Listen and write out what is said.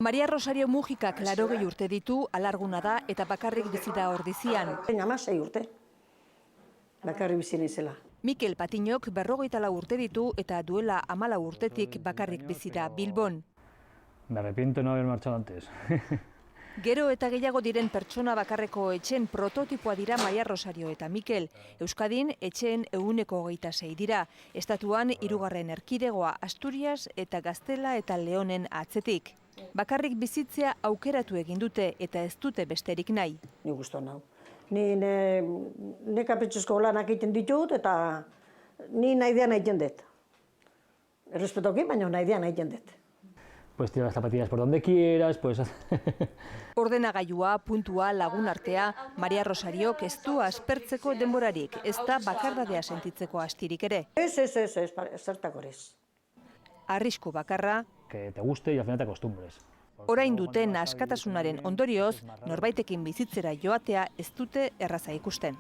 Maria Rosario Mujikak 80 urte ditu, alarguna da eta bakarrik bizi da Ordizian. 16 urte, bakarrik bizi naizela. Mikel Patiñok 54 urte ditu eta duela 14 urtetik bakarrik bizi da Bilbon. Me arrepiento no haber marchado antes. Gero eta gehiago diren pertsona bakarreko etxeen prototipoa dira Maria Rosario eta Mikel. Euskadin etxeen 126 dira. Estatuan 3. erkidegoa Asturias eta Gaztela eta Leonen atzetik. Bakarrik bizitzea aukeratu egin dute eta ez dute besterik nahi. Ni gustu nau. Ni ne kapritxozko lanak egiten ditut eta ni nahi dean egiten dut. Errespetoki, baina nahi dean egiten dut. Pues tira las zapatillas por donde quieras, pues... Ordenagailua, puntua, lagun artea, Maria Rosariok ez du aspertzeko denborarik, ez da bakardadea sentitzeko astirik ere. Ez, zertako ez. Arrisku bakarra, Que te guste y al final te acostumbres. orain duten askatasunaren ondorioz, norbaitekin bizitzera joatea ez dute erraza ikusten.